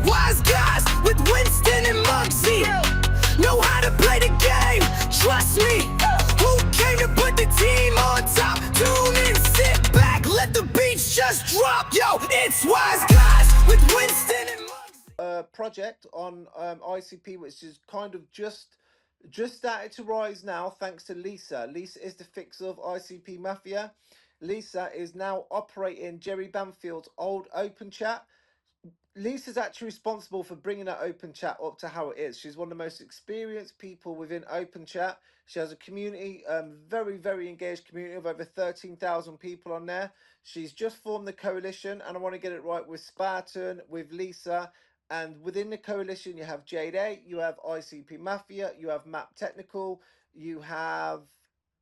Wise guys with Winston and Muggsy know how to play the game, trust me. Who came to put the team on top? Tune in, sit back, let the beats just drop. Yo, it's Wise guys with Winston and Muggsy. Project on ICP, which is kind of just started to rise now, thanks to Lisa. Lisa is the fixer of ICP Mafia. Lisa is now operating Jerry Banfield's old open chat. Lisa's actually responsible for bringing that open chat up to how it is. She's one of the most experienced people within open chat. She has a community, very, very engaged community of over 13,000 people on there. She's just formed the coalition, and I want to get it right with Spartan, with Lisa. And within the coalition, you have Jade A, you have ICP Mafia, you have Map Technical, you have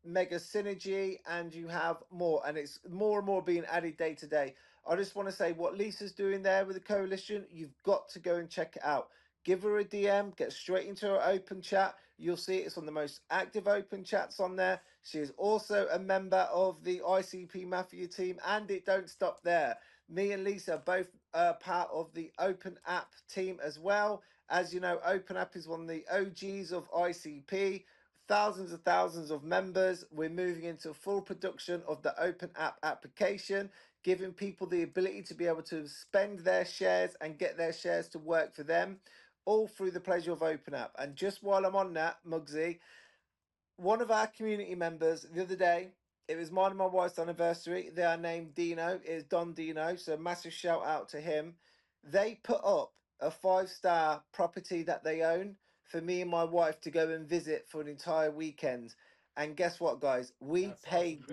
Mega Synergy, and you have more. And it's more and more being added day to day. I just want to say what Lisa's doing there with the coalition, you've got to go and check it out. Give her a DM, get straight into her open chat. You'll see it's on the most active open chats on there. She is also a member of the ICP Mafia team, and it don't stop there. Me and Lisa are both part of the Open App team as well. As you know, Open App is one of the OGs of ICP. Thousands of members. We're moving into full production of the Open App application, giving people the ability to be able to spend their shares and get their shares to work for them, all through the pleasure of Open App. And just while I'm on that, Muggsy, one of our community members the other day, it was mine and my wife's anniversary. They are named Dino. It is Don Dino. So massive shout out to him. They put up a 5-star property that they own for me and my wife to go and visit for an entire weekend. And guess what, guys? We paid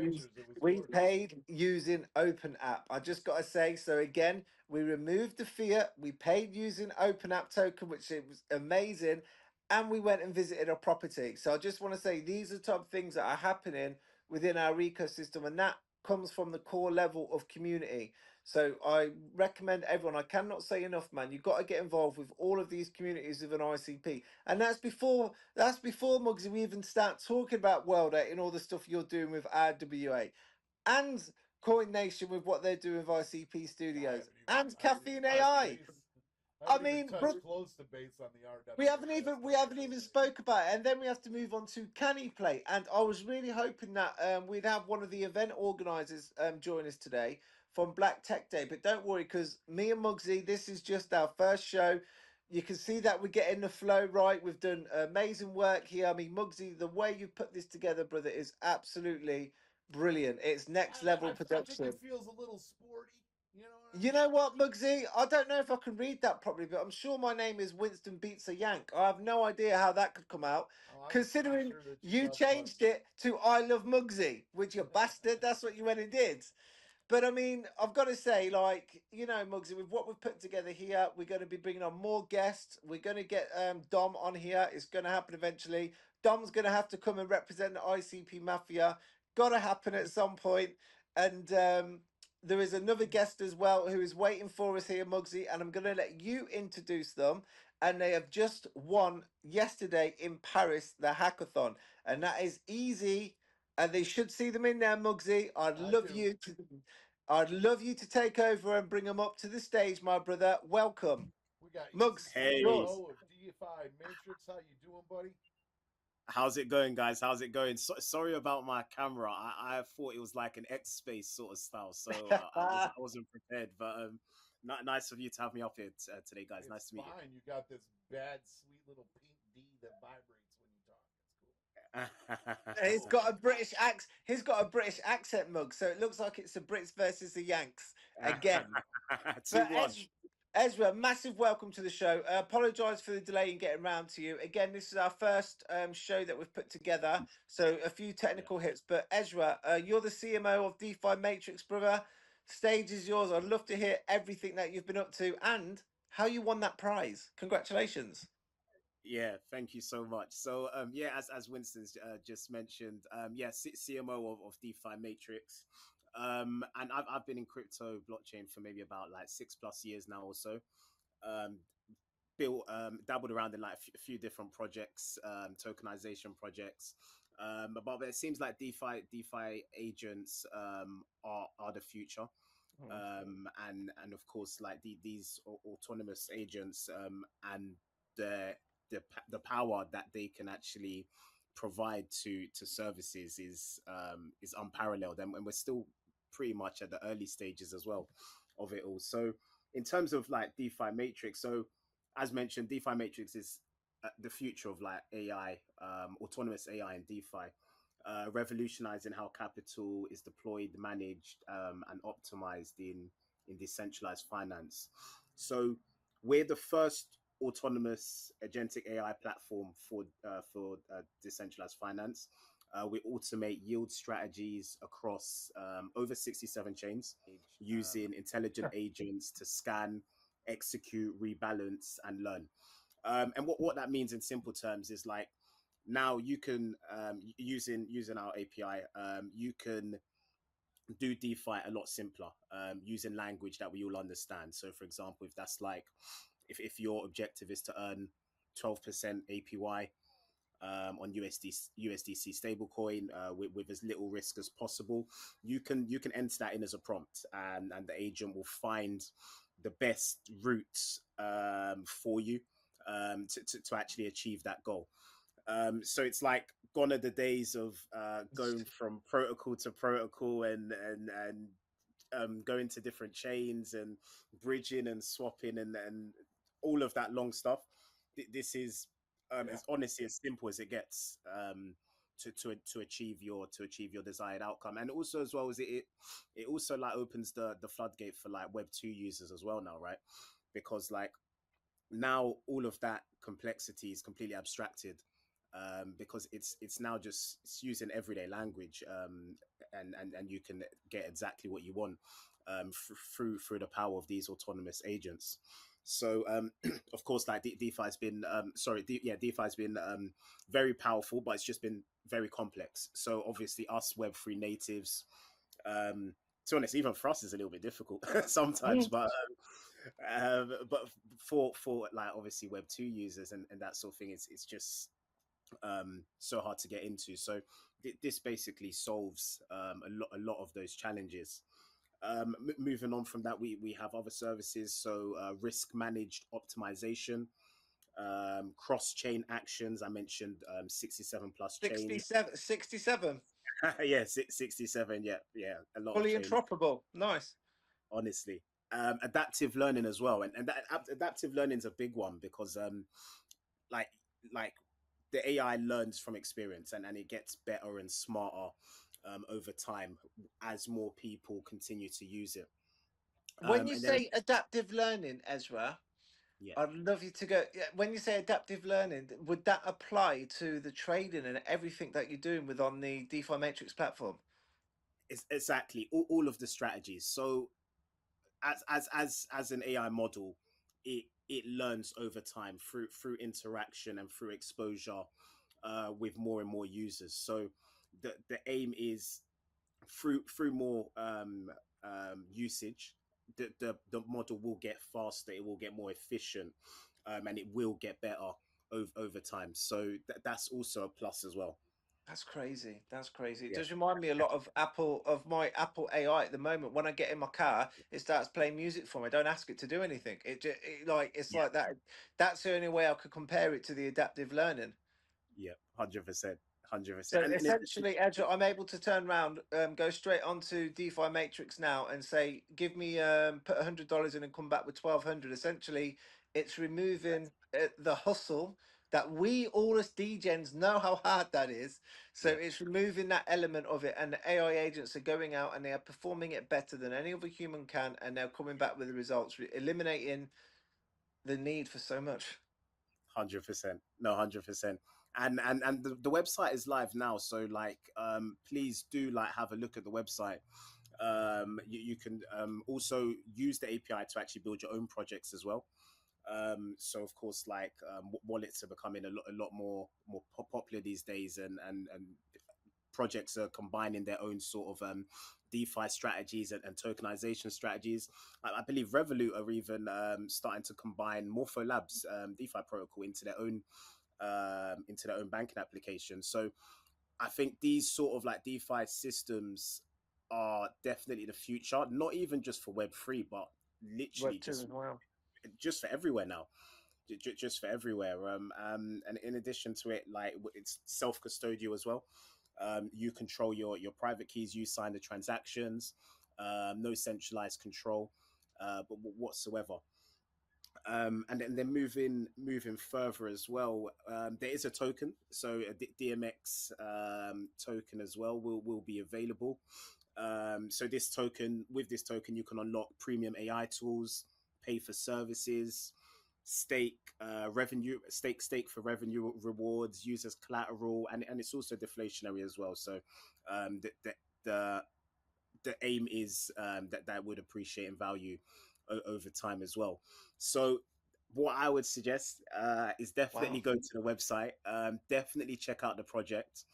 using Open App. I just got to say, so again, we removed the fiat. We paid using Open App token, which it was amazing, and we went and visited a property. So I just want to say these are top things that are happening within our ecosystem, and that comes from the core level of community. So I recommend everyone, I cannot say enough, man, you've got to get involved with all of these communities of an ICP. And that's before Muggsy, we even start talking about World 8 and all the stuff you're doing with RWA and Coin Nation with what they're doing with ICP Studios and Caffeine AI. I mean, close to base on the RW. we haven't even spoke about it, and then we have to move on to Can He Play. And I was really hoping that we'd have one of the event organisers join us today from Black Tech Day. But don't worry, because me and Muggsy, this is just our first show. You can see that we're getting the flow right. We've done amazing work here. I mean, Muggsy, the way you put this together, brother, is absolutely brilliant. It's next level production. I think it feels a little sporty. You know what, Muggsy? I don't know if I can read that properly, but I'm sure my name is Winston Beats a Yank. I have no idea how that could come out, considering sure that you changed it to I Love Muggsy, which you bastard. That's what you went and did. But I mean, I've got to say, like, you know, Muggsy, with what we've put together here, we're going to be bringing on more guests. We're going to get Dom on here. It's going to happen eventually. Dom's going to have to come and represent the ICP Mafia. Got to happen at some point. And there is another guest as well who is waiting for us here, Muggsy, and I'm going to let you introduce them. And they have just won yesterday in Paris, the hackathon. And that is easy. And they should see them in there, Muggsy. I'd love you to take over and bring them up to the stage, my brother. Welcome. We got Muggs, hey. yours. of Defi Matrix. How you doing, buddy? How's it going, guys? How's it going? Sorry about my camera. I thought it was like an X Space sort of style, so I wasn't prepared. But nice of you to have me up here today, guys. It's nice to meet you. fine. You got this bad, sweet little pink D that vibrates when you talk. It's cool. He's got a British accent. He's got a British accent, Mug. So it looks like it's the Brits versus the Yanks again. But Ezra, massive welcome to the show. Apologise for the delay in getting round to you. Again, this is our first show that we've put together, so a few technical hits. But Ezra, you're the CMO of DeFi Matrix, brother. Stage is yours. I'd love to hear everything that you've been up to and how you won that prize. Congratulations. Yeah, thank you so much. So, yeah, as Winston's just mentioned, CMO of DeFi Matrix. And I've been in crypto blockchain for maybe about like 6+ years now or so. Dabbled around in like a few different projects, tokenization projects. But it seems like DeFi agents are the future. Mm. And of course, like these autonomous agents, and the the power that they can actually provide to services is unparalleled, and we're still pretty much at the early stages as well of it all. So in terms of like DeFi Matrix, so as mentioned, DeFi Matrix is the future of like AI, autonomous AI and DeFi, revolutionizing how capital is deployed, managed, and optimized in decentralized finance. So we're the first autonomous agentic AI platform for decentralized finance. We automate yield strategies across over 67 chains using intelligent agents to scan, execute, rebalance, and learn. And what that means in simple terms is like now you can using our API, you can do DeFi a lot simpler, using language that we all understand. So, for example, if that's like if your objective is to earn 12% APY on USDC stablecoin with as little risk as possible, you can enter that in as a prompt, and the agent will find the best routes for you to actually achieve that goal. So it's like gone are the days of going from protocol to protocol and going to different chains and bridging and swapping and all of that long stuff. This is Yeah. as honestly as simple as it gets, to achieve your desired outcome. And also as well as it also like opens the floodgate for like Web2 users as well now, right? Because like now all of that complexity is completely abstracted, because it's now just it's using everyday language, and you can get exactly what you want, through the power of these autonomous agents. So of course, like DeFi's been DeFi's been very powerful, but it's just been very complex. So obviously, us Web3 natives, um, to be honest, even for us is a little bit difficult sometimes, Mm. but for like obviously Web2 users and that sort of thing, it's just so hard to get into. So this basically solves a lot of those challenges. Moving on from that, we have other services. So risk managed optimization, cross chain actions. I mentioned 67 plus chains. 67, 67. Yeah, 67. Yeah, yeah, a lot of Fully chains, interoperable. Nice. honestly. Adaptive learning as well, and that adaptive learning is a big one because like like the AI learns from experience, and it gets better and smarter over time as more people continue to use it. When you And then say adaptive learning, Ezra, yeah, I'd love you to go. Yeah, when you say adaptive learning, would that apply to the trading and everything that you're doing with on the DeFi Matrix platform? it's exactly all of the strategies. So as an AI model, it learns over time through interaction and through exposure with more and more users. So the aim is through more usage, the model will get faster, it will get more efficient, and it will get better over time. So that's also a plus as well. That's crazy. That's crazy. It Yeah, does remind me a lot of my Apple AI at the moment. When I get in my car, it starts playing music for me. I don't ask it to do anything. It's yeah, like that. That's the only way I could compare it to the adaptive learning. yeah, 100%, 100%. So And essentially, Ezra, I'm able to turn around, go straight onto DeFi Matrix now and say, give me put $100 in and come back with 1,200. Essentially, it's removing the hustle that we all as DGens know how hard that is. So yeah, it's removing that element of it, and the AI agents are going out and they are performing it better than any other human can, and they're coming back with the results, eliminating the need for so much. 100%. No, 100%. And the website is live now, so like please do like have a look at the website. You can also use the API to actually build your own projects as well. So of course, like wallets are becoming a lot more popular these days, and projects are combining their own sort of DeFi strategies and tokenization strategies. I believe Revolut are even starting to combine Morpho Labs DeFi protocol into their own banking application. So I think these sort of like DeFi systems are definitely the future, not even just for Web3, but literally Web 2 as well. just for everywhere now. Just for everywhere. And in addition to it, like it's self custodial as well. You control your private keys. You sign the transactions. No centralized control, but whatsoever. And then moving further as well, there is a token, so a DMX token as well will be available. So with this token, you can unlock premium AI tools, pay for services, stake for revenue rewards, use as collateral, and it's also deflationary as well. So the the aim is that would appreciate in value over time as well. So what I would suggest is definitely Wow. go to the website. Definitely check out the project.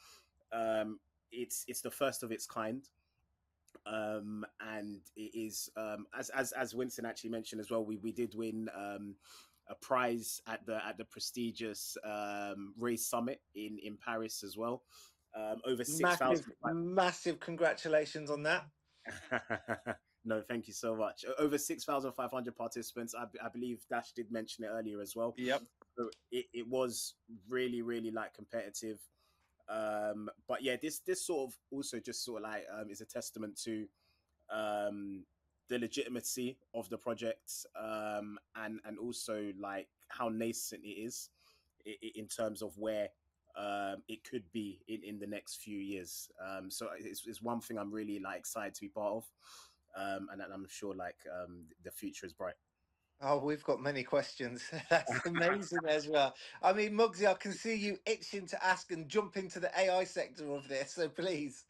Um, it's the first of its kind, and it is as Winston actually mentioned as well. We did win a prize at the prestigious Raise Summit in Paris as well. Over six Massive, thousand. massive congratulations on that. No, thank you so much. Over 6,500 participants. I believe Dash did mention it earlier as well. Yep. So it was really, really like competitive. But yeah, this sort of also just sort of like is a testament to the legitimacy of the project, and also like how nascent it is in terms of where it could be in the next few years. So it's one thing I'm really like excited to be part of, and I'm sure like the future is bright. Oh, we've got many questions. That's amazing, Ezra. I mean, Muggsy, I can see you itching to ask and jump into the AI sector of this, so please.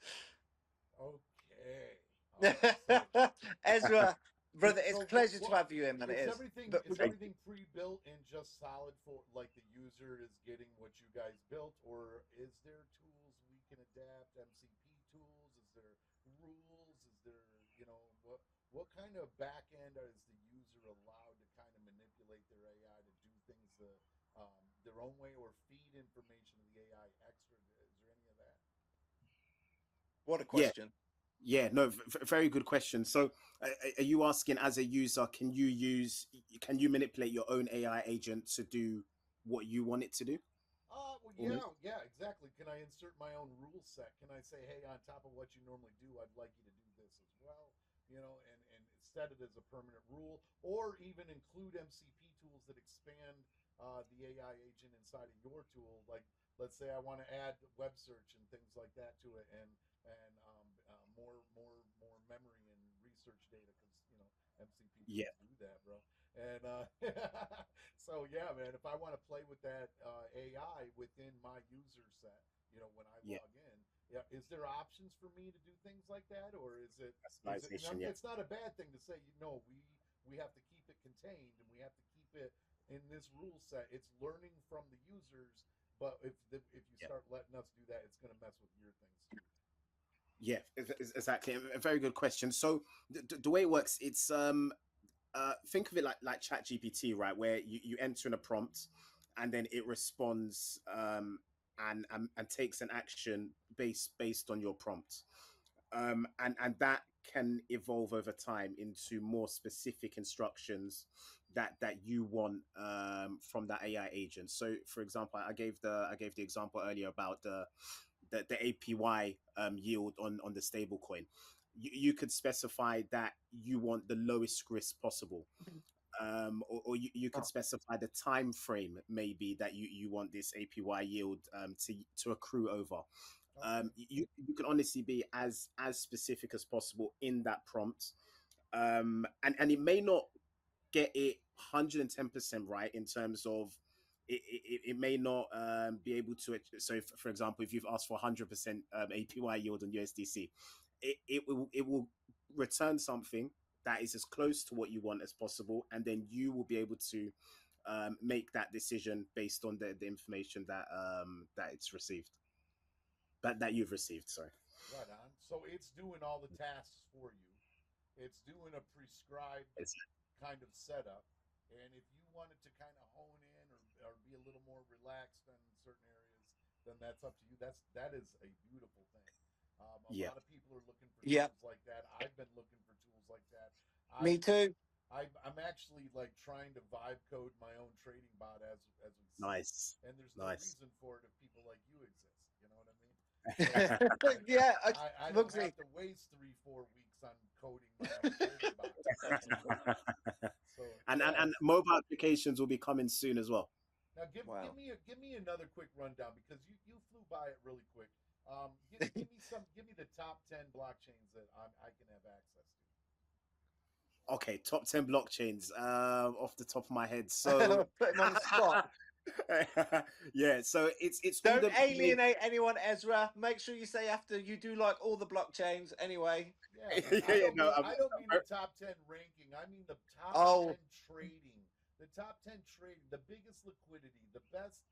Okay. All right. So Ezra, brother, it's a so pleasure to have you in, man. It is is. everything But is Thank you. everything pre-built and just solid for like the user is getting what you guys built, or is there tools we can adapt, MCP tools? Is there rules? Is there, what kind of back end is the user allowed to kind of manipulate their AI to do things their own way, or feed information to the AI extra? Is there any of that? what a Yeah, question. yeah, no, very good question. So, are you asking as a user, can you manipulate your own AI agent to do what you want it to do? Well, Almost. yeah, exactly. Can I insert my own rule set? Can I say, hey, on top of what you normally do, I'd like you to do this as well, and set it as a permanent rule, or even include MCP tools that expand the AI agent inside of your tool. Like, let's say I want to add web search and things like that to it, and more memory and research data, because MCP Yeah, tools do that, bro. And so yeah, man, if I want to play with that AI within my user set, when I yeah, log in, yeah, is there options for me to do things like that, or is it? personalization. Yeah, It's not a bad thing to say. We have to keep it contained, and we have to keep it in this rule set. It's learning from the users, but if you yeah. start letting us do that, it's going to mess with your things too. Yeah, exactly. A very good question. So the way it works, it's think of it like Chat GPT, right? Where you enter in a prompt, and then it responds and takes an action based on your prompt, and that can evolve over time into more specific instructions that you want from that AI agent. So, for example, I gave the example earlier about the APY yield on the stable coin. You could specify that you want the lowest risk possible, or you could Oh, specify the time frame maybe that you want this APY yield to accrue over. Okay. You can honestly be as specific as possible in that prompt, and it may not get it 110% right in terms of it may not be able to. So, for example, if you've asked for 100% APY yield on USDC, it will return something that is as close to what you want as possible, and then you will be able to make that decision based on the information that it's received, that you've received. Sorry. Right on. So it's doing all the tasks for you. It's doing a prescribed It's, kind of setup. And if you wanted to kind of hone in, or be a little more relaxed on certain areas, then that's up to you. That is a beautiful thing. A Yeah. lot of people are looking for Yeah, tools like that. I've been looking for tools like that. me I too. I'm actually like trying to vibe code my own trading bot as we speak, Nice. and there's no Nice. reason for it if people like you exist. You know what I mean? So like Yeah, I don't Mugsy. have to waste 3 4 weeks on coding my own trading bot. You know? So And yes. mobile applications will be coming soon as well. Now Wow. give me another quick rundown because you flew by it really quick. Give me the top 10 blockchains that I can have access to. Okay, top 10 blockchains off the top of my head. So Put him on the spot. yeah, so it's all Don't the main. alienate anyone, Ezra. Make sure you say after you do like all the blockchains anyway. Yeah, man. Yeah, yeah, no, I don't mean the top 10 ranking. I mean the top Oh, 10 trading. The top 10 trading, the biggest liquidity, the best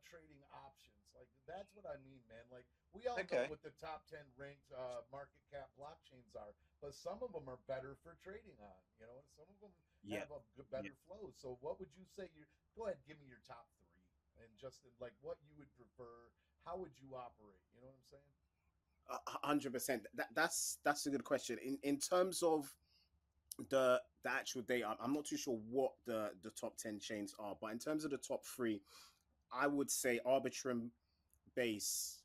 trading options. Like that's what I mean, man. Like we all know okay. what the top 10 ranked market cap blockchains are, but some of them are better for trading on, you know, and some of them yeah, have a good, yeah. better flow. So what would you say you go ahead, give me your top 3 and just like what you would prefer, how would you operate? You know what I'm saying? 100%. That's a good question. In terms of the actual data, I'm not too sure what the top 10 chains are, but in terms of the top three, I would say Arbitrum base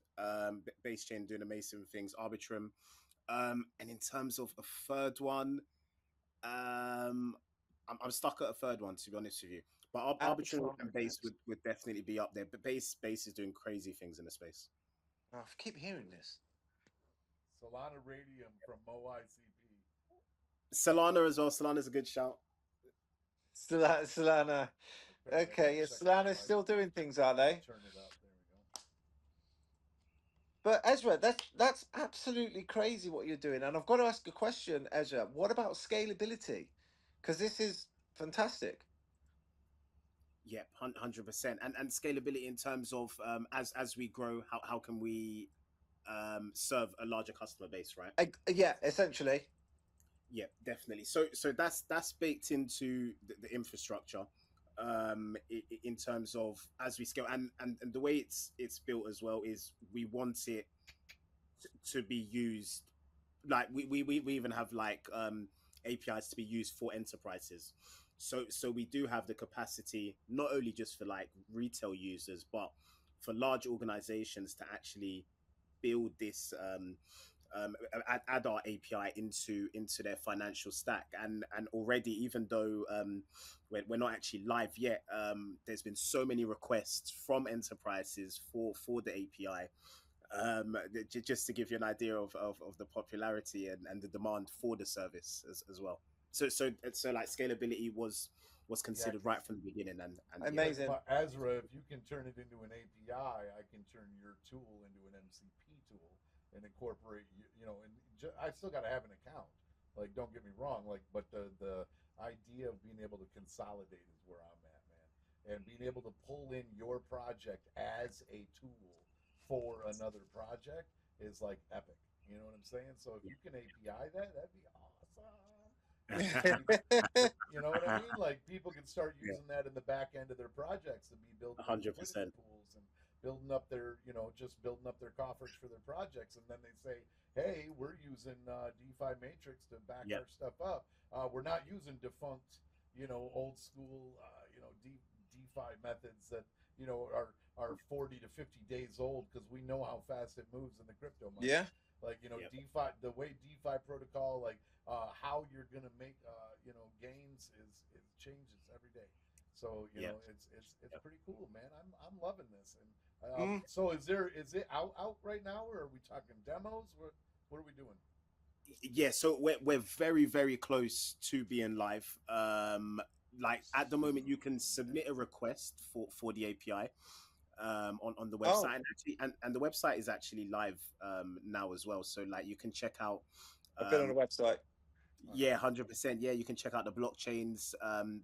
base chain doing amazing things. Arbitrum, and in terms of a third one, um, I'm stuck at a third one to be honest with you. But Arbitrum Arbitron. and base would definitely be up there. But base is doing crazy things in the space. Oh, I keep hearing this. Solana Radium from MoICP. Solana as well. Solana's a good shout. Solana. Okay, I gotta Okay, yeah, check that Solana's out. still doing things, are Let me they? turn it up. There we go. But Ezra, that's absolutely crazy what you're doing. And I've got to ask a question, Ezra. What about scalability? Because this is fantastic. Yeah, 100%. And scalability in terms of as we grow, how can we serve a larger customer base, right? Yeah, essentially. Yeah, definitely. So that's baked into the infrastructure in terms of as we scale and the way it's built as well is we want it to be used like we even have like APIs to be used for enterprises. So we do have the capacity not only just for like retail users, but for large organizations to actually build this add our API into their financial stack. And already, even though we're not actually live yet, there's been so many requests from enterprises for the API. Just to give you an idea of the popularity and the demand for the service as well. So like scalability was Yeah, considered right because from the beginning and yeah. because Amazing. Ezra, if you can turn it into an API, I can turn your tool into an MCP tool and incorporate you know. And I still got to have an account. Like, don't get me wrong. Like, but the idea of being able to consolidate is where I'm at, man. And being able to pull in your project as a tool for another project is like epic. You know what I'm saying? So if you can API that, that'd be awesome. And you know what I mean? Like people can start Yeah, using that in the back end of their projects to be building their liquidity 100%. pools and building up their, you know, just building up their coffers for their projects. And then they say, hey, we're using DeFi Matrix to back Yeah, our stuff up. We're not using defunct, you know, old school, DeFi methods that, you know, are 40 to 50 days old because we know how fast it moves in the crypto Yeah. market. Like, you know, yeah, DeFi, the way DeFi protocol, like how you're gonna make you know gains is it changes every day. So you yeah. know it's pretty cool, man. I'm loving this. And Mm. so is it out right now, or are we talking demos? What are we doing? Yeah, so we're very very close to being live. Like at the moment you can submit a request for the API on the Oh, website, and the website is actually live now as well, so like you can check out I've been on the um website. Oh, yeah, nice. 100%. Yeah, you can check out the blockchains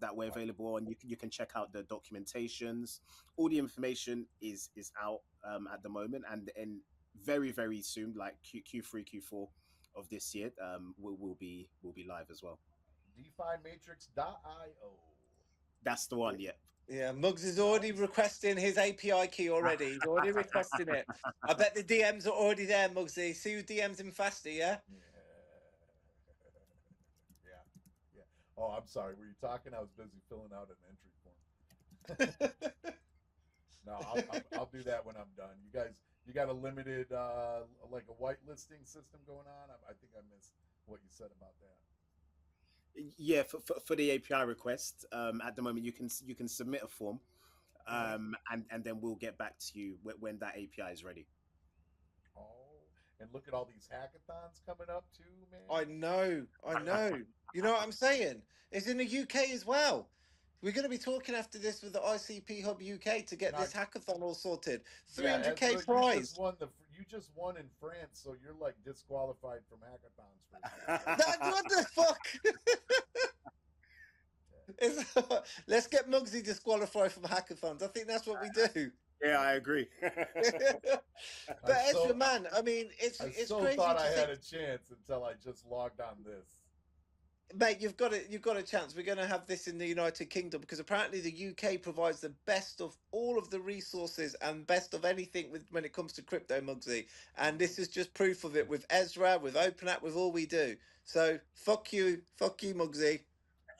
that we're available on. You can check out the documentations. All the information is out at the moment, and very very soon, like Q3 Q4 of this year, will be live as well. DeFi Matrix.io. That's the one. Yeah. Yeah, Muggs is already Nice. requesting his API key already. He's already requesting it. I bet the DMs are already there, Muggsy. See who DMs him faster, yeah? Yeah. Yeah. Oh, I'm sorry. Were you talking? I was busy filling out an entry form. No, I'll do that when I'm done. You guys, you got a limited like a whitelisting system going on. I think I missed what you said about that. Yeah, for the API request, at the moment you can submit a form, and then we'll get back to you when that API is ready. Oh, and look at all these hackathons coming up too, man. I know, I know. You know what I'm saying? It's in the UK as well. We're going to be talking after this with the ICP Hub UK to get Now, this hackathon all sorted. yeah, 300k Ezra, prize. you just won in France, so you're like disqualified from hackathons for What the fuck? Let's get Muggsy disqualified from hackathons. I think that's what we do. Yeah, I agree. But Ezra, man, I mean, it's still crazy thought to I see. had a chance until I just logged on this. Mate, you've got a chance. We're going to have this in the United Kingdom because apparently the UK provides the best of all of the resources and best of anything when it comes to crypto, Muggsy. And this is just proof of it with Ezra, with OpenApp, with all we do. So fuck you, Muggsy.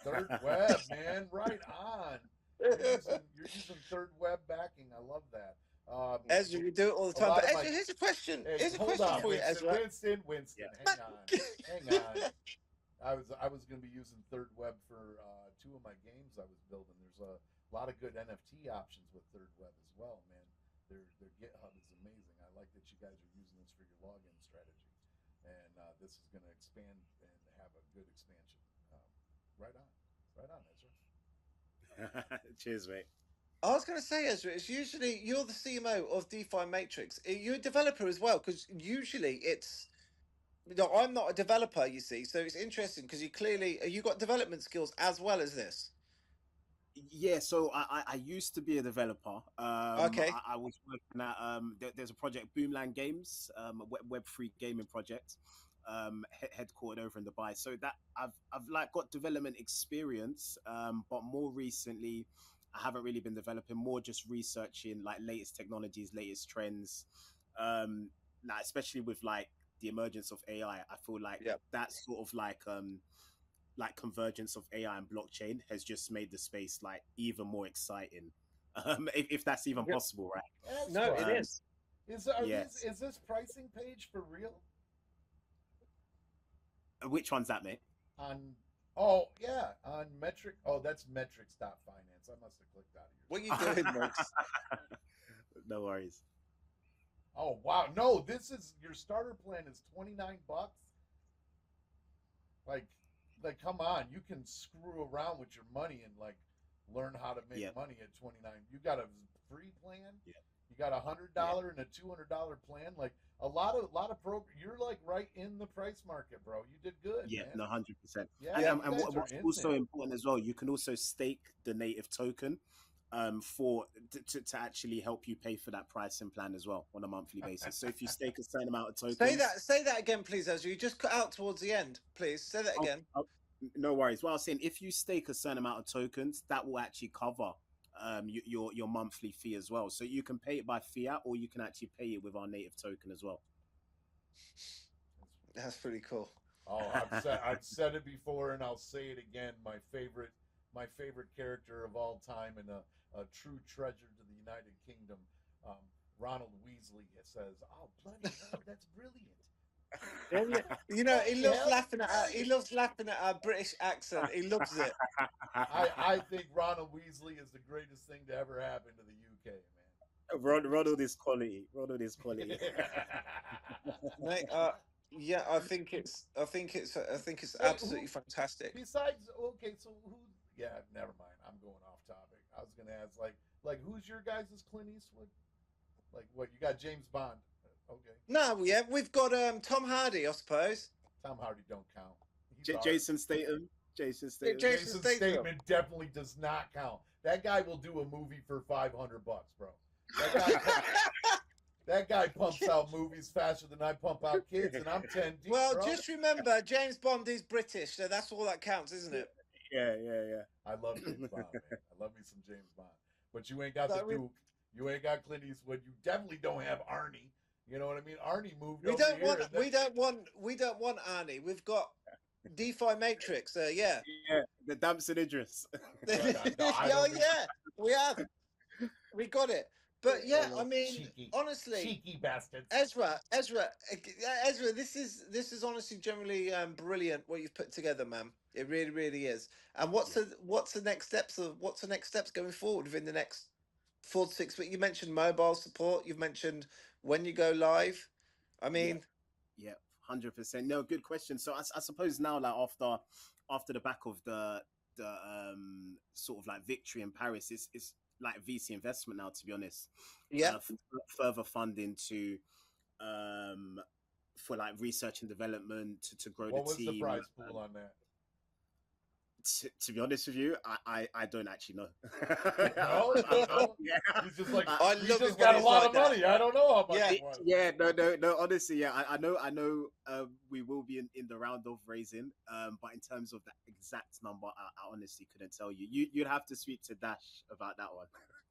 Third web, man, right on. You're using third web backing. I love that. Ezra, you do it all the time. But Ezra, here's a question. Hey, Here's a hold question on, for you, Ezra. Winston, hang on, hang on. I was going to be using third web for two of my games I was building. There's a lot of good NFT options with third web as well, man. Their GitHub is amazing. I like that you guys are using this for your login strategy, and this is going to expand and have a good expansion. Right on, Ezra. Cheers, mate. I was going to say, Ezra, it's usually you're the CMO of DeFi Matrix. You're a developer as well, because usually it's. No, I'm not a developer, you see, so it's interesting because you got development skills as well as this. Yeah, so I used to be a developer. Okay. I was working at there's a project, Boomland Games, a Web3 gaming project, headquartered over in Dubai. So that I've like got development experience, but more recently I haven't really been developing, more just researching like latest technologies, latest trends, like especially with like the emergence of AI. I feel like that sort of like convergence of AI and blockchain has just made the space like even more exciting. If that's even possible, right? That's no, it is. Is this pricing page for real? Which one's that, mate? On Metric. Oh, that's metrics.finance. I must have clicked out of your. What are you doing, Max? No worries. Oh wow, no! This is your starter plan is $29. Like, come on! You can screw around with your money and like learn how to make money at 29. You got a free plan. Yeah. You got $100 and a $200 plan. Like a lot of you're like right in the price market, bro. You did good. Yeah, man. 100%. Yeah, and what's also important as well, you can also stake the native token to actually help you pay for that pricing plan as well on a monthly basis. So if you stake a certain amount of tokens, say that again, please, Ezra. You just cut out towards the end, please. Say that again. No worries. Well, I was saying if you stake a certain amount of tokens, that will actually cover your monthly fee as well. So you can pay it by fiat, or you can actually pay it with our native token as well. That's pretty cool. Oh, I've said it before, and I'll say it again. My favorite character of all time, and a true treasure to the United Kingdom, Ronald Weasley says, "Oh, bloody hell, that's brilliant." You know, he loves laughing at our British accent. He loves it. I think Ronald Weasley is the greatest thing to ever happen to the UK, man. Ronald is quality. Mate, yeah, I think it's absolutely fantastic. Besides, okay, so who? Yeah, never mind. I'm going off topic. I was gonna ask, like who's your guys' Clint Eastwood? Like, what you got? James Bond. Okay. No, we've got Tom Hardy, I suppose. Tom Hardy don't count. Jason Statham. Jason Statham definitely does not count. That guy will do a movie for $500, bro. That guy pumps out movies faster than I pump out kids, and I'm 10 deep. Well, bro. Just remember, James Bond is British, so that's all that counts, isn't it? Yeah. I love James Bond, man. I love me some James Bond. But you ain't got the No, Duke. You ain't got Clint Eastwood. You definitely don't have Arnie. You know what I mean? Arnie moved we over don't here, want and then we don't want Arnie. We've got DeFi Matrix. Yeah. Yeah, the Damson Idris. no, I Oh don't need yeah, we have. We got it. But yeah, I mean, cheeky, honestly, cheeky bastards. Ezra, this is honestly generally brilliant what you've put together, man. It really, really is. And Yeah, what's the next steps going forward within the next 4 to 6 weeks? You mentioned mobile support. You've mentioned when you go live. I yeah, mean, yeah, 100%. No, good question. So I suppose now, like after the back of the sort of like victory in Paris, it's like VC investment now. To be honest, yeah. further funding to um for like research and development to grow What the was the team. prize pool on that? To be honest with you, I don't actually know. No, you don't know. Yeah. He's just like, I we love it just when got a he's lot like of that. money. I don't know how much Yeah. it was. Yeah, no. Honestly, yeah, I know. We will be in the round of raising. But in terms of the exact number, I honestly couldn't tell you. You'd have to speak to Dash about that one.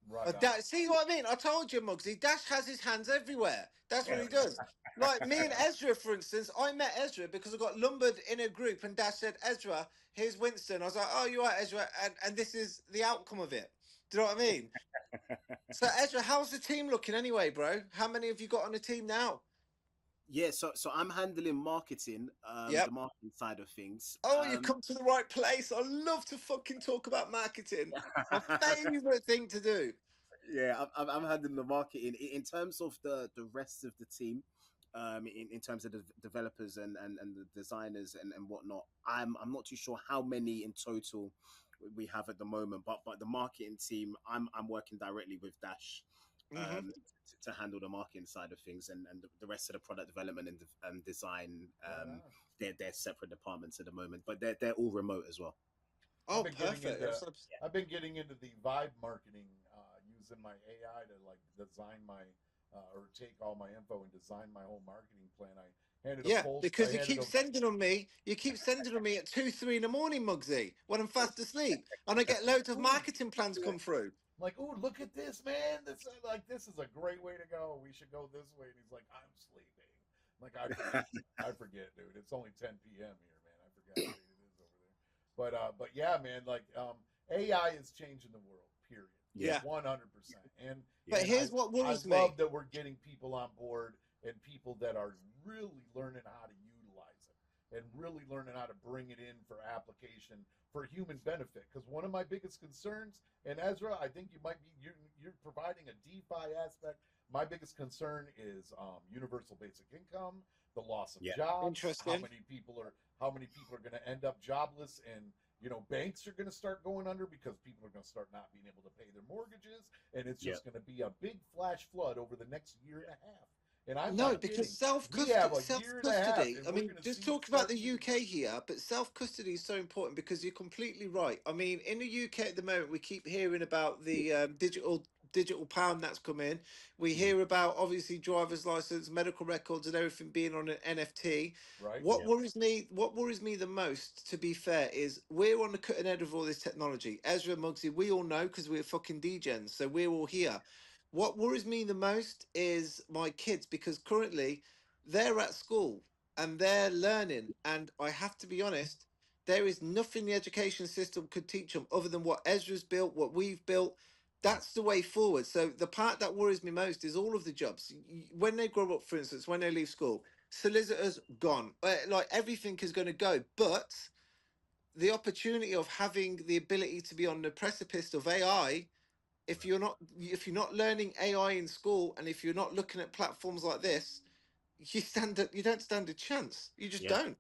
Right on. See what I mean? I told you, Muggsy. Dash has his hands everywhere. That's what he does. Like me and Ezra, for instance, I met Ezra because I got lumbered in a group, and Dash said, "Ezra, here's Winston." I was like, "Oh, you are Ezra," and this is the outcome of it. Do you know what I mean? So, Ezra, how's the team looking anyway, bro? How many have you got on the team now? Yeah, so I'm handling marketing, Yep. the marketing side of things. Oh, you come to the right place. I love to fucking talk about marketing. My favorite thing to do. Yeah, I'm handling the marketing in terms of the rest of the team. In terms of the developers and the designers and whatnot, I'm not too sure how many in total we have at the moment, but the marketing team, I'm working directly with Dash Mm-hmm. to handle the marketing side of things, and the rest of the product development and design. Right on. They're separate departments at the moment, but they're all remote as well. Oh, Getting perfect. into I've been getting into the vibe marketing, using my AI to like design my or take all my info and design my whole marketing plan. I handed a Yeah, post. I because you handed keep a sending on me. You keep sending on me at 2, 3 in the morning, Muggsy, when I'm fast asleep, and I get loads of ooh, marketing plans come through. I'm like, ooh, look at this, man. This is a great way to go. We should go this way. And he's like, I'm sleeping. I'm like, I forget, dude. It's only 10 p.m. here, man. I forgot what date it is over there. But yeah, man. Like, AI is changing the world. Period. Yeah. 100%. And But and here's what I worries love me. that we're getting people on board and people that are really learning how to utilize it and really learning how to bring it in for application for human benefit. Because one of my biggest concerns, and Ezra, I think you might be you're providing a DeFi aspect. My biggest concern is universal basic income, the loss of Yeah. jobs, Interesting. how many people are going to end up jobless, and banks are going to start going under because people are going to start not being able to pay their mortgages, and it's just going to be a big flash flood over the next year and a half. And I'm No, not because kidding. self We have custody, a self year and a half, custody. and I we're mean, going to just see talk about start the seeing. UK here, but self custody is so important because you're completely right. I mean, in the UK at the moment, we keep hearing about the digital pound that's come in. We hear about obviously driver's license, medical records, and everything being on an NFT. Right? What Yeah. worries me the most, to be fair, is we're on the cutting edge of all this technology. Ezra, Muggsy, we all know because we're fucking degens, so we're all here. What worries me the most is my kids because currently they're at school and they're learning. And I have to be honest, there is nothing the education system could teach them other than what Ezra's built, what we've built. That's the way forward. So the part that worries me most is all of the jobs. When they grow up, for instance, when they leave school, solicitors gone. Like everything is going to go. But the opportunity of having the ability to be on the precipice of AI, if you're not learning AI in school, and if you're not looking at platforms like this, you don't stand a chance. You just Yeah. don't.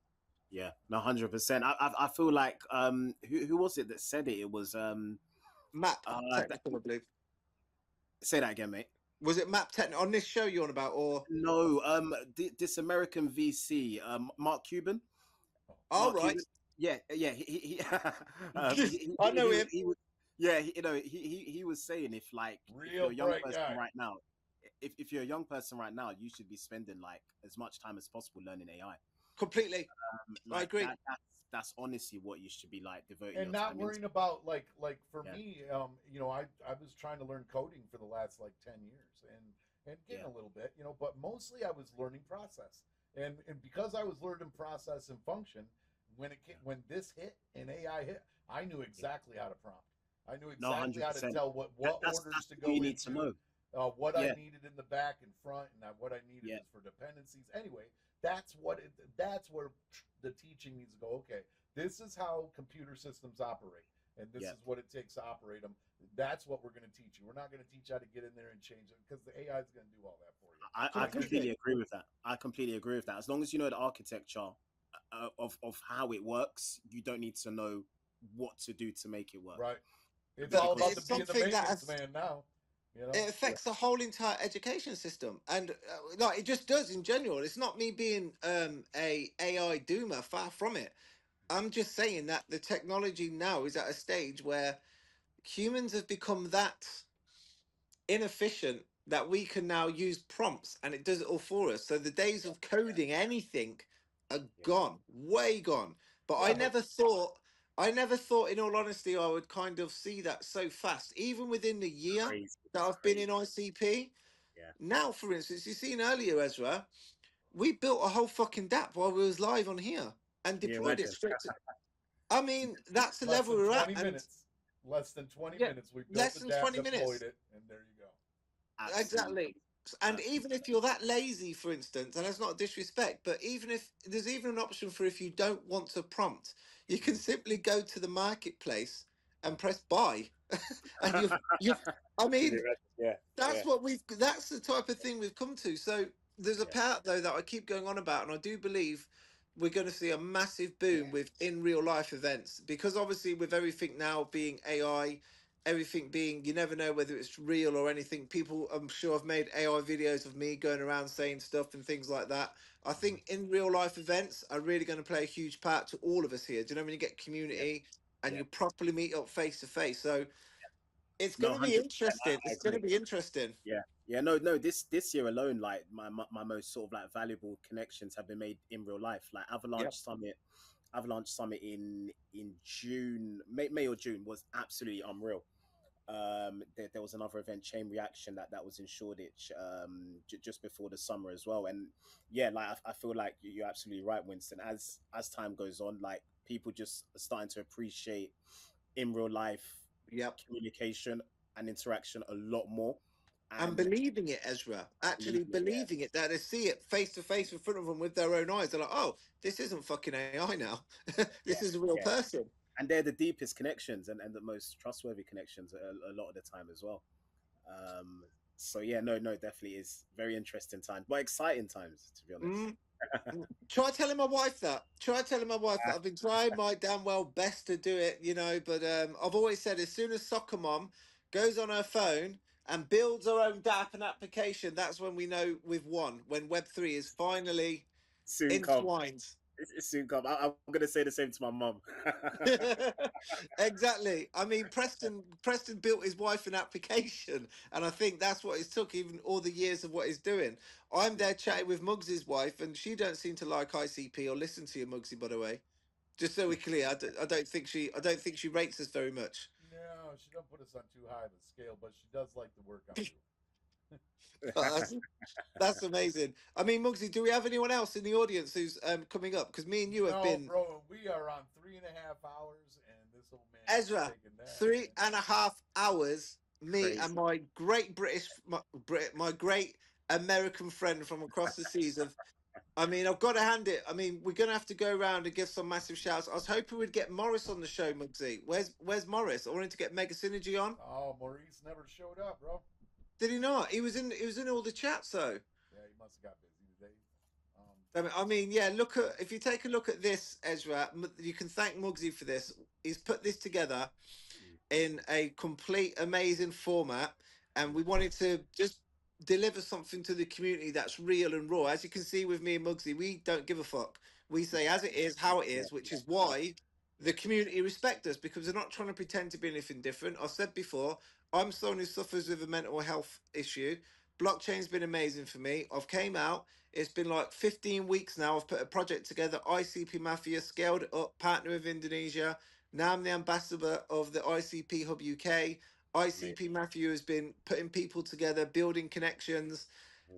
Yeah, no, 100%. I feel like who was it that said it? It was Map that, technical, I believe. say that again, mate. Was it map technical on this show you're on about, or? No, this American VC, Mark Cuban. All Mark right. Cuban. Yeah. I know him. He was, yeah, he was saying if like if Real you're a young bright person guy. right now, if you're a young person right now, you should be spending like as much time as possible learning AI. Completely. I Like agree. that's honestly what you should be like devoting And your not time into. worrying about like for Yeah, me, I was trying to learn coding for the last like 10 years, and getting yeah, a little bit, but mostly I was learning process, and because I was learning process and function, yeah, when this hit and AI hit, I knew yeah. exactly how to prompt. I knew No, exactly how to 100%. tell what That's orders to what you go need to into, know. what I Yeah, needed in the back and front, and what I needed yeah, is for dependencies. Anyway, that's where the teaching needs to go. Okay, this is how computer systems operate, and this yeah. is what it takes to operate them. That's what we're going to teach you. We're not going to teach you how to get in there and change it, because the AI is going to do all that for you. I And you're completely agree with that. I completely agree with that. As long as you know the architecture of how it works, you don't need to know what to do to make it work. right. It's But all about Because the it's being the something that maintenance man now. You know. it yeah, affects the whole entire education system, and like it just does in general. It's not me being a AI doomer, far from it. I'm just saying that the technology now is at a stage where humans have become that inefficient that we can now use prompts and it does it all for us. So the days of coding anything are yeah, gone, way gone. But Yeah, but I never thought, in all honesty, I would kind of see that so fast, even within the year crazy. that It's I've been crazy. in ICP. Yeah, Now, for instance, you seen earlier, Ezra, we built a whole fucking DApp while we was live on here and can you deployed it imagine? straight to. I mean, that's the less level than we're at, 20 and minutes. Less than 20 yeah, minutes. We built less the than DApp, 20 minutes. deployed it, and there you go. Absolutely, Exactly. And even absolutely. if you're that lazy, for instance, and that's not disrespect, but even if there's even an option for if you don't want to prompt, you can Mm, simply go to the marketplace mm. and press buy. And you've I Can you mean, imagine? Yeah, yeah, that's the type of thing we've come to. So there's a yeah, part though that I keep going on about, and I do believe we're going to see a massive boom with in real life events, because obviously with everything now being AI, everything being, you never know whether it's real or anything. People, I'm sure, have made AI videos of me going around saying stuff and things like that. I Mhm. think in real life events are really going to play a huge part to all of us here. Do you know when you get yeah, community and yeah. you properly meet up face to face? So it's No, going to be 100%. interesting. I It's going to agree. be interesting. Yeah, yeah. No, no. This year alone, like my most sort of like valuable connections have been made in real life. Like Yep. Avalanche Summit in June, May or June was absolutely unreal. There was another event, Chain Reaction, that was in Shoreditch just before the summer as well. And yeah, like I feel like you're absolutely right, Winston. As time goes on, like people just are starting to appreciate in real life Yep. communication and interaction a lot more. And And believing it, Ezra, believe actually it, yeah, believing it, that they see it face to face in front of them with their own eyes. They're like, oh, this isn't fucking AI now. yeah, This is a real yeah. person. And they're the deepest connections and the most trustworthy connections a lot of the time as well. Um, so yeah, no, no, definitely is very interesting times, but exciting times to be honest. Mm. Try telling my wife that. Try telling my wife that. I've been trying my damn well best to do it, but I've always said as soon as Soccer Mom goes on her phone and builds her own DApp and application, that's when we know we've won. When Web3 is finally Soon come. entwined. It's soon come. I'm gonna say the same to my mum. Exactly. I mean, Preston built his wife an application, and I think that's what it took, even all the years of what he's doing. I'm Yeah, there chatting with Muggsy's wife, and she don't seem to like ICP or listen to you, Muggsy. By the way, just so we're clear, I don't think she rates us very much. No, she don't put us on too high of a scale, but she does like the work I'm doing. But that's amazing. I mean, Muggsy, do we have anyone else in the audience who's coming up? Because me and you have No, been. bro, we are on 3.5 hours, and this old man keeps Ezra, taking that, three man. and a half hours. Me and crazy. my great my great American friend from across the seas. I mean, I've got to hand it. I mean, we're gonna have to go around and give some massive shouts. I was hoping we'd get Morris on the show, Muggsy. Where's Morris? I wanted to get Mega Synergy on. Oh, Maurice never showed up, bro. Did he not? He was in all the chats though. Yeah, he must have got busy today. Um, I mean, yeah. Look at if you take a look at this, Ezra. You can thank Muggsy for this. He's put this together Mm, in a complete amazing format, and mm, we wanted to just deliver something to the community that's real and raw. As you can see with me and Muggsy, we don't give a fuck. We say as it is, how it yeah, is, which yeah, is why yeah. the community respect us, because they're not trying to pretend to be anything different. I've said before, I'm someone who suffers with a mental health issue. Blockchain's been amazing for me. I've came out. It's been like 15 weeks now. I've put a project together. ICP Mafia scaled it up. Partner with Indonesia. Now I'm the ambassador of the ICP Hub UK. ICP Mafia has been putting people together, building connections,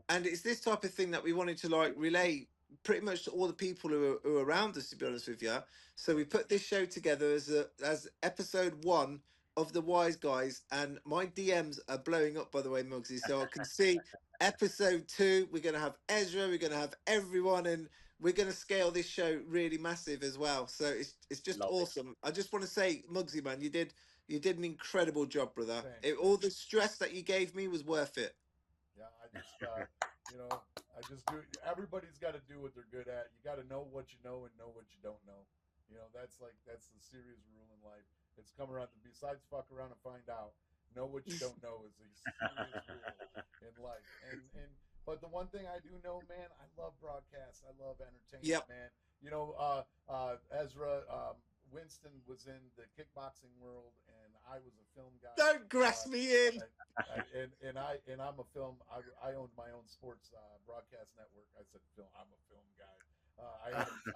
and it's this type of thing that we wanted to like relay pretty much to all the people who are around us, to be honest with you. So we put this show together as episode one of the Wise Guys, and my DMs are blowing up, by the way, Muggsy. So I can see episode two. We're gonna have Ezra. We're gonna have everyone, and we're gonna scale this show really massive as well. So it's just Love it. awesome. I just want to say, Muggsy, man, you did an incredible job, brother. Thanks. All the stress that you gave me was worth it. Yeah, I just, you know, I just do. Everybody's got to do what they're good at. You got to know what you know and know what you don't know. You know, that's the serious rule in life. It's come around to besides fuck around and find out. Know what you don't know is a serious rule in life. And but the one thing I do know, man, I love broadcasts. I love entertainment, Yep. man. You know, Ezra, Winston was in the kickboxing world, and I was a film guy. Don't grass me in. I'm a film. I owned my own sports broadcast network. I said film. I'm a film guy.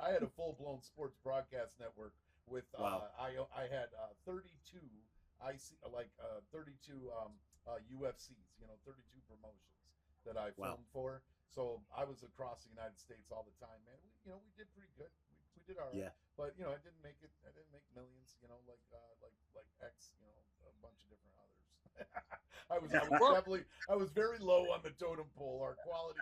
I had a full blown sports broadcast network with Wow. I had 32 32 UFCs. You know, 32 promotions that I Wow. filmed for. So I was across the United States all the time, man. We did pretty good. We did all right. Yeah. But I didn't make it. I didn't make millions. Like X. A bunch of different others. I was very low on the totem pole. Our quality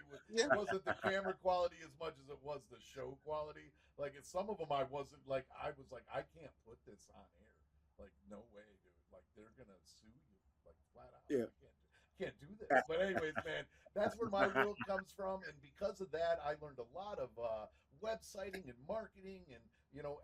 wasn't the camera quality as much as it was the show quality. Like in some of them, I was like, I can't put this on air. Like no way, dude. Like they're gonna sue you. Like flat out. Yeah. I can't do this. But anyways, man, that's where my world comes from, and because of that, I learned a lot of websiting and marketing, and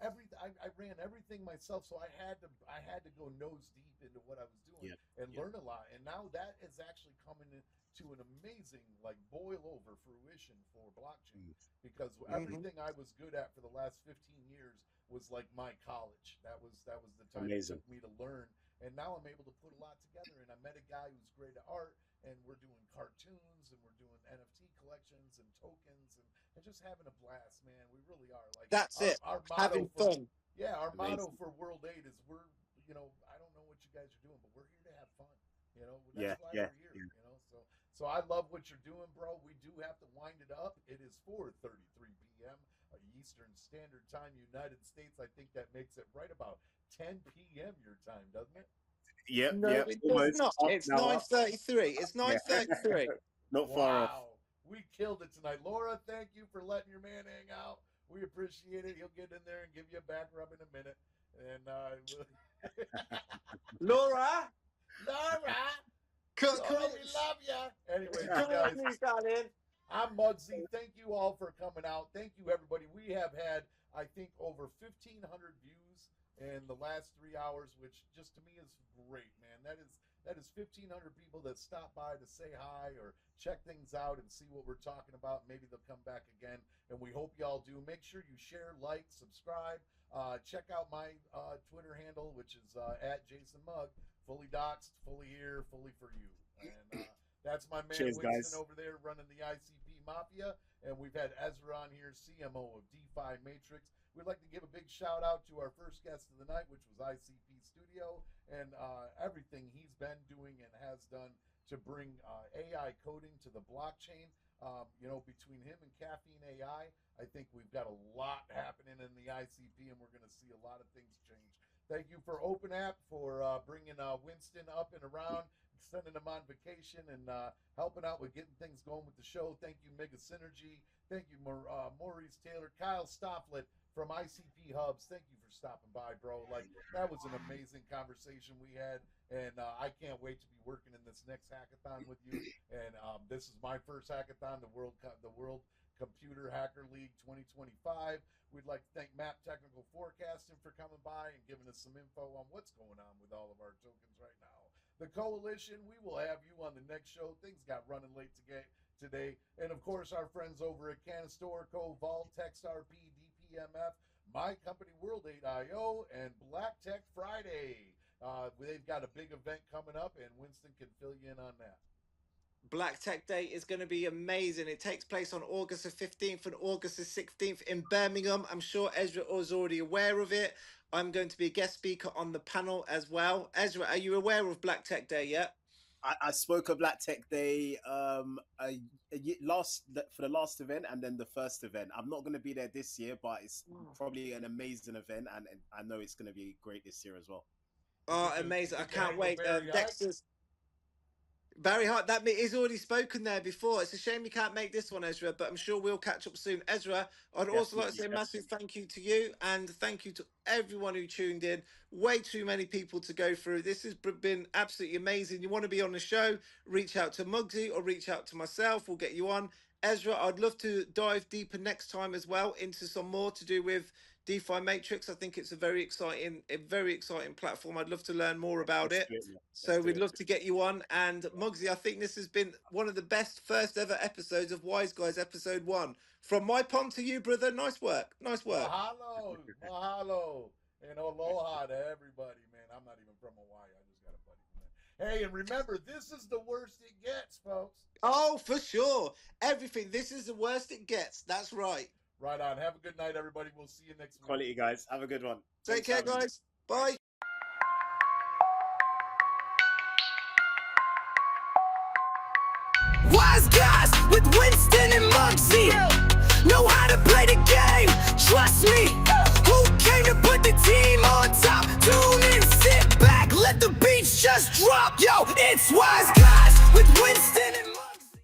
everything. I ran everything myself, so I had to go nose deep into what I was doing and learn a lot. And now that is actually coming to an amazing like boil over fruition for blockchain, because everything I was good at for the last 15 years was like my college. That was the time it took me to learn. And now I'm able to put a lot together. And I met a guy who's great at art, and we're doing cartoons, and we're doing NFT collections and tokens, and just having a blast, man. We really are. Like That's it. Our Having fun. Yeah, our Amazing. motto for World 8 is I don't know what you guys are doing, but we're here to have fun. That's why we're here. So I love what you're doing, bro. We do have to wind it up. It is 4:33 p.m. Eastern Standard Time, United States. I think that makes it right about 10 p.m. your time, doesn't it? Yep. No, Yep. it's not. It's 9:33. It's 9:33. Not far off. We killed it tonight. Laura, thank you for letting your man hang out. We appreciate it. He'll get in there and give you a back rub in a minute. And Laura, we love you. Anyway, guys, I'm Muggsy. Thank you all for coming out. Thank you, everybody. We have had, I think, over 1,500 views in the last 3 hours, which just to me is great, man. That is 1,500 people that stop by to say hi or check things out and see what we're talking about. Maybe they'll come back again, and we hope y'all do. Make sure you share, like, subscribe. Check out my Twitter handle, which is at Jason Mugg. Fully doxed, fully here, fully for you. And that's my man Winston over there running the ICP Mafia. And we've had Ezra on here, CMO of DeFi Matrix. We'd like to give a big shout out to our first guest of the night, which was ICP Studio, and everything he's been doing and has done to bring AI coding to the blockchain. Between him and Caffeine AI, I think we've got a lot happening in the ICP, and we're going to see a lot of things change. Thank you for Open App for bringing Winston up and around, sending him on vacation, and helping out with getting things going with the show. Thank you, Mega Synergy. Thank you, Maurice Taylor. Kyle Stofflet from ICP Hubs. Thank you for stopping by, bro. Like, that was an amazing conversation we had, and I can't wait to be working in this next hackathon with you. And this is my first hackathon, the World Computer Hacker League 2025. We'd like to thank Map Technical Forecasting for coming by and giving us some info on what's going on with all of our tokens right now. The Coalition, we will have you on the next show. Things got running late today. And of course, our friends over at Canister, Vault, TextRP, DPMF, my company World 8IO, and Black Tech Friday. They've got a big event coming up, and Winston can fill you in on that. Black Tech Day is going to be amazing. It takes place on August the 15th and August the 16th in Birmingham. I'm sure Ezra is already aware of it. I'm going to be a guest speaker on the panel as well. Ezra, are you aware of Black Tech Day yet? I spoke of Black Tech Day for the last event and then the first event. I'm not going to be there this year, but it's probably an amazing event, and I know it's going to be great this year as well. Oh, amazing. I can't wait. Dexter's Barry Hart, that he's already spoken there before. It's a shame you can't make this one, Ezra, but I'm sure we'll catch up soon. Ezra, I'd also like to say a massive thank you to you, and thank you to everyone who tuned in. Way too many people to go through. This has been absolutely amazing. You want to be on the show, reach out to Muggsy or reach out to myself. We'll get you on. Ezra, I'd love to dive deeper next time as well into some more to do with DeFi Matrix. I think it's a very exciting platform. I'd love to learn more about it. So we'd love to get you on. And Muggsy, I think this has been one of the best first ever episodes of Wise Guys episode 1. From my pond to you, brother. Nice work. Nice work. Mahalo. Mahalo. And aloha to everybody, man. I'm not even from Hawaii. I just got a buddy from there. Hey, and remember, this is the worst it gets, folks. Oh, for sure. Everything. This is the worst it gets. That's right. Right on. Have a good night, everybody. We'll see you next week. Quality, guys. Have a good one. Take care, guys. Bye. Wise guys with Winston and Muggsy know how to play the game. Trust me. Who came to put the team on top? Tune in, sit back, let the beats just drop. Yo, it's Wise guys with Winston and